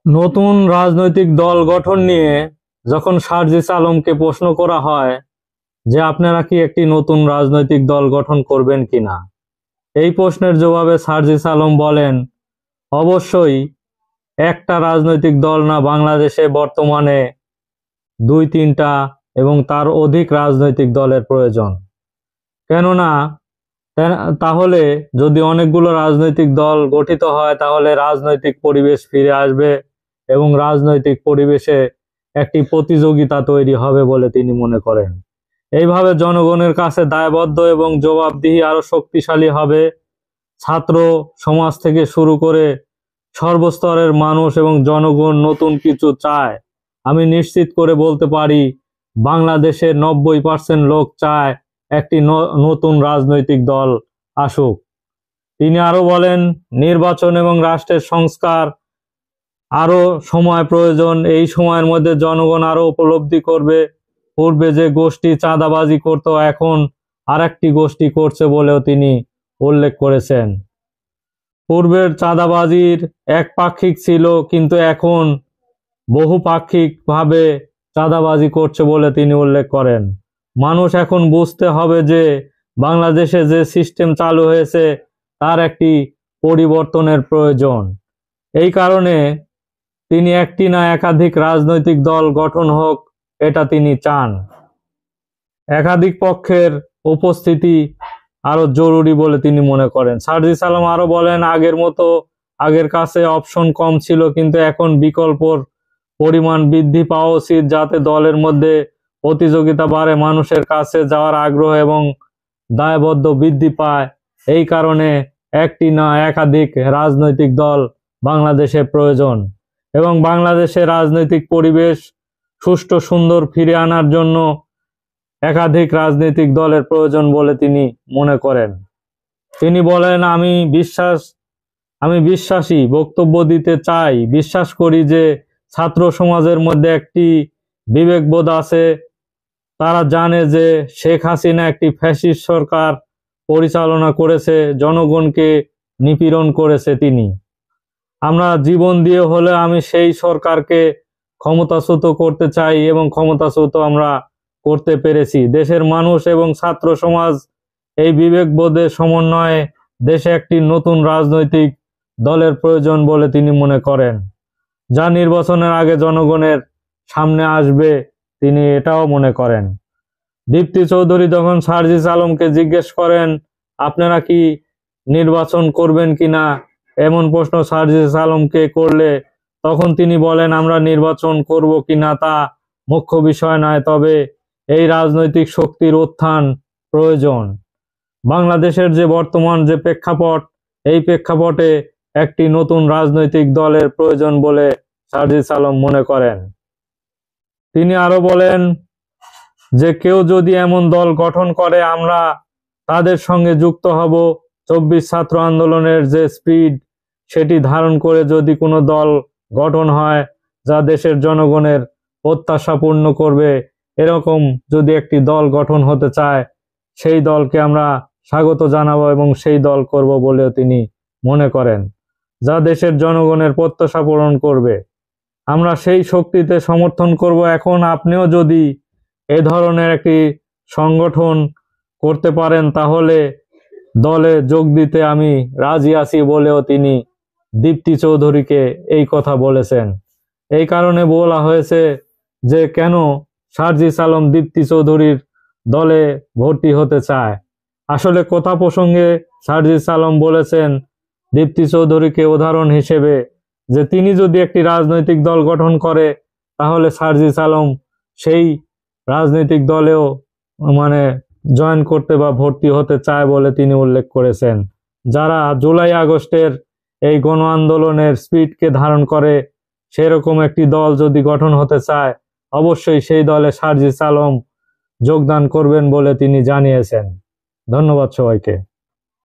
নতুন রাজনৈতিক দল গঠন নিয়ে যখন সার্জিস আলমকে প্রশ্ন করা হয় যে আপনারা কি একটি নতুন রাজনৈতিক দল গঠন করবেন কিনা, এই প্রশ্নের জবাবে সার্জিস আলম বলেন, অবশ্যই একটা রাজনৈতিক দল না, বাংলাদেশে বর্তমানে দুই তিনটা এবং তার অধিক রাজনৈতিক দলের প্রয়োজন। কেননা তাহলে যদি অনেকগুলো রাজনৈতিক দল গঠিত হয় তাহলে রাজনৈতিক পরিবেশ ফিরে আসবে এবং রাজনৈতিক পরিবেশে একটি প্রতিযোগিতা তৈরি হবে বলে তিনি মনে করেন। এইভাবে জনগণের কাছে দায়বদ্ধ এবং জবাবদিহি আরো শক্তিশালী হবে। ছাত্র সমাজ থেকে শুরু করে সর্বস্তরের মানুষ এবং জনগণ নতুন কিছু চায়। আমি নিশ্চিত করে বলতে পারি বাংলাদেশের 90% লোক চায় একটি নতুন রাজনৈতিক দল আসুক। তিনি আরো বলেন, নির্বাচন এবং রাষ্ট্রের সংস্কার আরো সময় প্রয়োজন। এই সময়ের মধ্যে জনগণ আরো উপলব্ধি করবে পূর্বে যে গোষ্ঠী চাঁদাবাজি করত এখন আরেকটি গোষ্ঠী করছে বলেও তিনি উল্লেখ করেছেন। পূর্বের চাঁদাবাজির একপাক্ষিক ছিল, কিন্তু এখন বহুপাক্ষিক ভাবে চাঁদাবাজি করছে বলে তিনি উল্লেখ করেন। মানুষ এখন বুঝতে হবে যে বাংলাদেশে যে সিস্টেম চালু হয়েছে তার একটি পরিবর্তনের প্রয়োজন। এই কারণে তিনি একটি না একাধিক রাজনৈতিক দল গঠন হোক, এটা তিনি চান। একাধিক পক্ষের উপস্থিতি আরো জরুরি বলে তিনি মনে করেন। সার্জিস আলম আরো বলেন, আগের কাছে অপশন কম ছিল, কিন্তু এখন বিকল্পর পরিমাণ বৃদ্ধি পাওয়া উচিত যাতে দলের মধ্যে প্রতিযোগিতা বাড়ে, মানুষের কাছে যাওয়ার আগ্রহ এবং দায়বদ্ধ বৃদ্ধি পায়। এই কারণে একটি না একাধিক রাজনৈতিক দল বাংলাদেশের প্রয়োজন এবং বাংলাদেশের রাজনৈতিক পরিবেশ সুষ্ঠু সুন্দর ফিরে আনার জন্য একাধিক রাজনৈতিক দলের প্রয়োজন বলে তিনি মনে করেন। তিনি বলেন, আমি বিশ্বাসী বক্তব্য দিতে চাই, বিশ্বাস করি যে ছাত্র সমাজের মধ্যে একটি বিবেকবোধ আছে। তারা জানে যে শেখ হাসিনা একটি ফ্যাসিস্ট সরকার পরিচালনা করেছে, জনগণকে নিপীড়ন করেছে তিনি। আমরা জীবন দিয়ে হলে আমি সেই সরকারকে ক্ষমতাচ্যুত করতে চাই এবং ক্ষমতাচ্যুত আমরা করতে পেরেছি। দেশের মানুষ এবং ছাত্র সমাজ এই বিবেকবোধের সমন্বয়ে দেশে একটি নতুন রাজনৈতিক দলের প্রয়োজন বলে তিনি মনে করেন, যা নির্বাচনের আগে জনগণের সামনে আসবে, তিনি এটাও মনে করেন। দীপ্তি চৌধুরী যখন সার্জিস আলমকে জিজ্ঞেস করেন আপনারা কি নির্বাচন করবেন কিনা, এমন প্রশ্ন সার্জিস আলমকে করলে তখন তিনি বলেন, আমরা নির্বাচন করব কিনা তা মুখ্য বিষয় নয়, তবে এই রাজনৈতিক শক্তির উত্থান প্রয়োজন। বাংলাদেশের যে বর্তমান যে প্রেক্ষাপট, এই প্রেক্ষাপটে একটি নতুন রাজনৈতিক দলের প্রয়োজন বলে সার্জিস আলম মনে করেন। তিনি আরো বলেন যে কেউ যদি এমন দল গঠন করে আমরা তাদের সঙ্গে যুক্ত হব। 24 ছাত্র আন্দোলনের যে স্পিড সেটি ধারণ করে যদি কোনো দল গঠন হয় যা দেশের জনগণের প্রত্যাশা পূর্ণ করবে, এরকম যদি একটি দল গঠন হতে চায় সেই দলকে আমরা স্বাগত জানাবো এবং সেই দল করব বলেও তিনি মনে করেন, যা দেশের জনগণের প্রত্যাশা পূরণ করবে। আমরা সেই শক্তিতে সমর্থন করব। এখন আপনিও যদি এ ধরনের একটি সংগঠন করতে পারেন তাহলে দলে যোগ দিতে আমি রাজি আছি বলেও তিনি দীপ্তি চৌধুরীকে এই কথা বলেছেন। এই কারণে বলা হয়েছে যে কেন সার্জিস আলম দীপ্তি চৌধুরীর দলে ভর্তি হতে চায়। আসলে কথা প্রসঙ্গে সার্জিস আলম বলেছেন দীপ্তি চৌধুরীকে উদাহরণ হিসেবে যে তিনি যদি একটি রাজনৈতিক দল গঠন করে তাহলে সার্জিস আলম সেই রাজনৈতিক দলেও জয়েন করতে বা ভর্তি হতে চায় বলে তিনি উল্লেখ করেছেন। যারা জুলাই আগস্টের এই গণ আন্দোলনের স্পিডকে ধারণ করে সেরকম একটি দল যদি গঠন হতে চায় অবশ্যই সেই দলে সার্জিস আলম যোগদান করবেন বলে তিনি জানিয়েছেন। ধন্যবাদ সবাইকে।